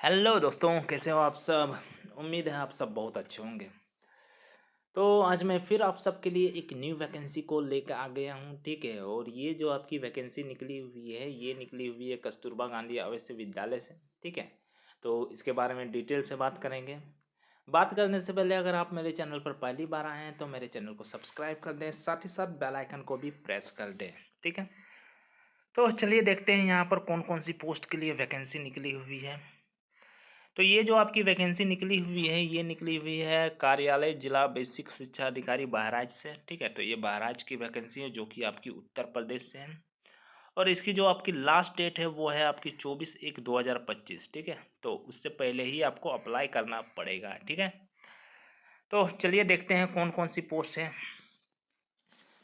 Hello दोस्तों, कैसे हो आप सब। उम्मीद है आप सब बहुत अच्छे होंगे। तो आज मैं फिर आप सबके लिए एक न्यू वैकेंसी को लेकर आ गया हूँ, ठीक है। और ये जो आपकी वैकेंसी निकली हुई है, ये निकली हुई है कस्तूरबा गांधी आवासीय विद्यालय से, ठीक है। तो इसके बारे में डिटेल से बात करेंगे। बात करने से पहले अगर आप मेरे चैनल पर पहली बार आए हैं तो मेरे चैनल को सब्सक्राइब कर दें, साथ ही साथ बेल आइकन को भी प्रेस कर दें, ठीक है। तो चलिए देखते हैं यहाँ पर कौन कौन सी पोस्ट के लिए वैकेंसी निकली हुई है। तो ये जो आपकी वैकेंसी निकली हुई है, ये निकली हुई है कार्यालय जिला बेसिक शिक्षा अधिकारी बहराइच से, ठीक है। तो ये बहराइच की वैकेंसी है जो कि आपकी उत्तर प्रदेश से है। और इसकी जो आपकी लास्ट डेट है वो है आपकी 24/1/2025, ठीक है। तो उससे पहले ही आपको अप्लाई करना पड़ेगा, ठीक है। तो चलिए देखते हैं कौन कौन सी पोस्ट है।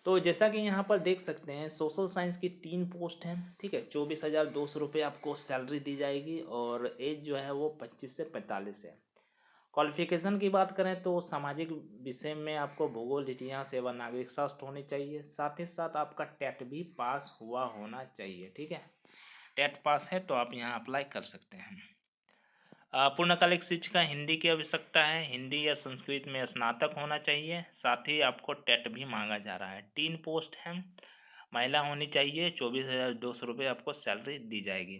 तो जैसा कि यहाँ पर देख सकते हैं, सोशल साइंस की 3 पोस्ट हैं, ठीक है। 24,200 रुपये आपको सैलरी दी जाएगी और एज जो है वो 25 से 45 है। क्वालिफिकेशन की बात करें तो सामाजिक विषय में आपको भूगोल, इतिहास एवं नागरिक शास्त्र होनी चाहिए, साथ ही साथ आपका टेट भी पास हुआ होना चाहिए, ठीक है। टेट पास है तो आप यहाँ अप्लाई कर सकते हैं। पूर्णकालिक शिक्षिका हिंदी की आवश्यकता है, हिंदी या संस्कृत में स्नातक होना चाहिए, साथ ही आपको टेट भी मांगा जा रहा है। 3 पोस्ट हैं, महिला होनी चाहिए, 24,200 रुपये आपको सैलरी दी जाएगी।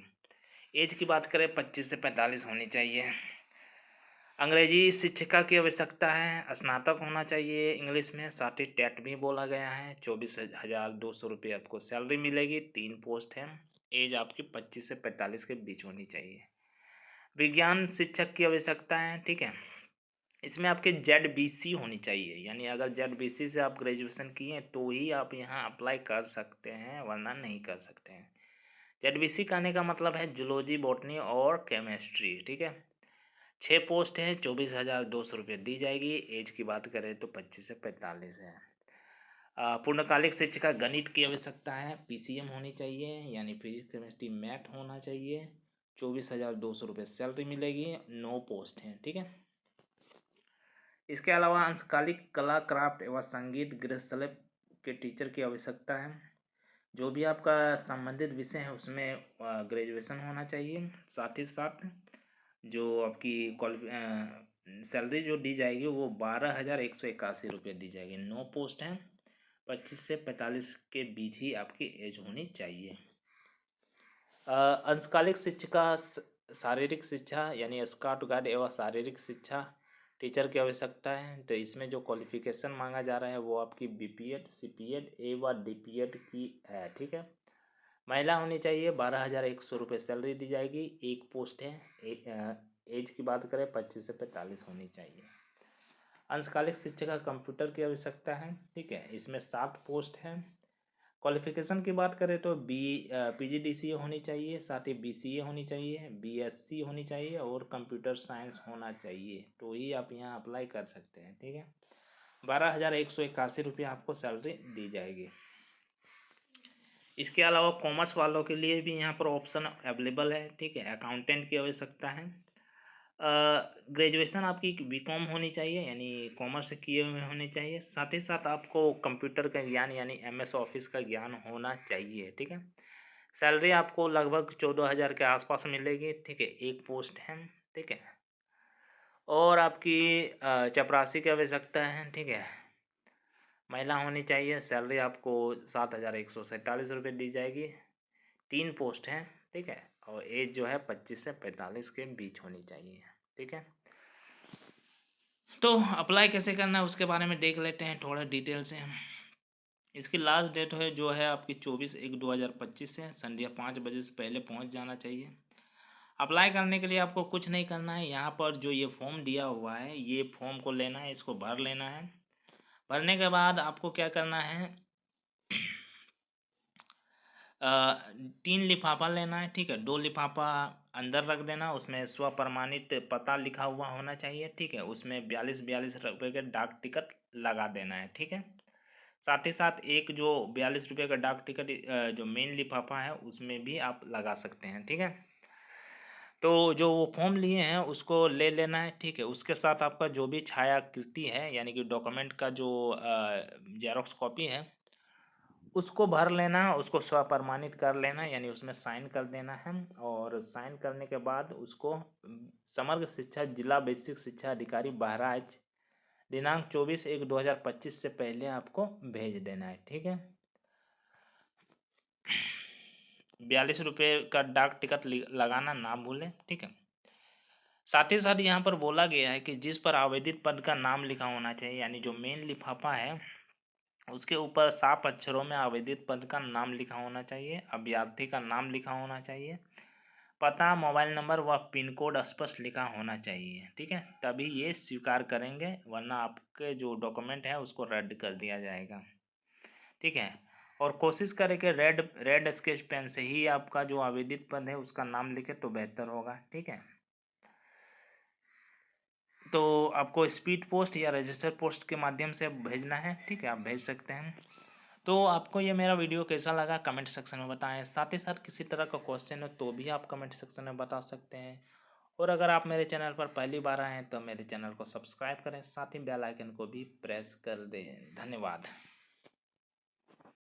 एज की बात करें 25 से 45 होनी चाहिए। अंग्रेजी शिक्षिका की आवश्यकता है, स्नातक होना चाहिए इंग्लिश में, साथ ही टेट भी बोला गया है। 24,200 रुपये आपको सैलरी मिलेगी। 3 पोस्ट हैं, एज आपकी 25 से 45 के बीच होनी चाहिए। विज्ञान शिक्षक की आवश्यकता है, ठीक है। इसमें आपके ZBC होनी चाहिए, यानी अगर ZBC से आप ग्रेजुएशन किए तो ही आप यहाँ अप्लाई कर सकते हैं, वरना नहीं कर सकते हैं। ZBC कहने का मतलब है जूलॉजी, बॉटनी और केमिस्ट्री, ठीक है। 6 पोस्ट हैं, 24,200 रुपये दी जाएगी। एज की बात करें तो 25 से 45 है। पूर्णकालिक शिक्षिका गणित की आवश्यकता है, PCM होनी चाहिए, यानी फिजिक्स केमिस्ट्री मैथ होना चाहिए। 24,200 रुपये सैलरी मिलेगी। 9 पोस्ट हैं, ठीक है। इसके अलावा अंशकालिक कला, क्राफ्ट एवं संगीत गृहस्थल के टीचर की आवश्यकता है। जो भी आपका संबंधित विषय है उसमें ग्रेजुएशन होना चाहिए। साथ ही साथ जो आपकी सैलरी जो दी जाएगी वो 12,181 रुपये दी जाएगी। 9 पोस्ट हैं, 25 से 45 के बीच ही आपकी एज होनी चाहिए। अंशकालिक शिक्षिका शारीरिक शिक्षा यानी स्काउट गाइड एवं शारीरिक शिक्षा टीचर की आवश्यकता है। तो इसमें जो क्वालिफिकेशन मांगा जा रहा है वो आपकी BPEd, CPEd एवं DPEd की है, ठीक है। महिला होनी चाहिए, 12,100 रुपये सैलरी दी जाएगी। 1 पोस्ट है। एज की बात करें 25 से 45 होनी चाहिए। अंशकालिक शिक्षिका कंप्यूटर की आवश्यकता है, ठीक है। इसमें 7 पोस्ट हैं। क्वालिफिकेशन की बात करें तो PGDCA होनी चाहिए, साथ ही BCA होनी चाहिए, BSc होनी चाहिए और कंप्यूटर साइंस होना चाहिए, तो ही आप यहाँ अप्लाई कर सकते हैं, ठीक है। 12,181 रुपये आपको सैलरी दी जाएगी। इसके अलावा कॉमर्स वालों के लिए भी यहाँ पर ऑप्शन अवेलेबल है, ठीक है। अकाउंटेंट की आवश्यकता है। ग्रेजुएशन आपकी BCom होनी चाहिए, यानी कॉमर्स से किए हुए होने चाहिए। साथ ही साथ आपको कंप्यूटर का ज्ञान यानी MS ऑफिस का ज्ञान होना चाहिए, ठीक है। सैलरी आपको लगभग 14,000 के आसपास मिलेगी, ठीक है। 1 पोस्ट है, ठीक है। और आपकी चपरासी की आवश्यकता है, ठीक है। महिला होनी चाहिए, सैलरी आपको 7,147 रुपये दी जाएगी। 3 पोस्ट हैं, ठीक है। और एज जो है 25 से 45 के बीच होनी चाहिए, ठीक है। तो अप्लाई कैसे करना है उसके बारे में देख लेते हैं थोड़ा डिटेल से। इसकी लास्ट डेट है जो है आपकी 24/1/2025 है। संध्या 5 बजे से पहले पहुंच जाना चाहिए। अप्लाई करने के लिए आपको कुछ नहीं करना है। यहाँ पर जो ये फॉर्म दिया हुआ है, ये फॉर्म को लेना है, इसको भर लेना है। भरने के बाद आपको क्या करना है, 3 लिफाफा लेना है, ठीक है। 2 लिफाफा अंदर रख देना, उसमें स्वप्रमाणित पता लिखा हुआ होना चाहिए, ठीक है। उसमें 42 रुपये के डाक टिकट लगा देना है, ठीक है। साथ ही साथ एक जो 42 रुपये का डाक टिकट जो मेन लिफाफा है उसमें भी आप लगा सकते हैं, ठीक है। तो जो वो फॉर्म लिए हैं उसको ले लेना है, ठीक है। उसके साथ आपका जो भी छायाकृति है यानी कि डॉक्यूमेंट का जो जेरोक्स कॉपी है उसको भर लेना, उसको स्वप्रमाणित कर लेना, यानी उसमें साइन कर देना है। और साइन करने के बाद उसको समग्र शिक्षा जिला बेसिक शिक्षा अधिकारी बहराइच दिनांक 24/1/2025 से पहले आपको भेज देना है। ठीक है, 42 रुपये का डाक टिकट लगाना ना भूलें। ठीक है, साथ ही साथ यहाँ पर बोला गया है कि जिस पर आवेदित पद का नाम लिखा होना चाहिए, यानी जो मेन लिफाफा है उसके ऊपर साफ अक्षरों में आवेदित पद का नाम लिखा होना चाहिए, अभ्यर्थी का नाम लिखा होना चाहिए, पता, मोबाइल नंबर व पिन कोड स्पष्ट लिखा होना चाहिए। ठीक है, तभी ये स्वीकार करेंगे, वरना आपके जो डॉक्यूमेंट है उसको रद्द कर दिया जाएगा। ठीक है, और कोशिश करें कि रेड रेड स्केच पेन से ही आपका जो आवेदित पद है उसका नाम लिखे तो बेहतर होगा। ठीक है, तो आपको स्पीड पोस्ट या रजिस्टर पोस्ट के माध्यम से भेजना है। ठीक है, आप भेज सकते हैं। तो आपको ये मेरा वीडियो कैसा लगा कमेंट सेक्शन में बताएं। साथ ही साथ किसी तरह का क्वेश्चन हो तो भी आप कमेंट सेक्शन में बता सकते हैं। और अगर आप मेरे चैनल पर पहली बार आए हैं तो मेरे चैनल को सब्सक्राइब करें, साथ ही बेल आइकन को भी प्रेस कर दें। धन्यवाद।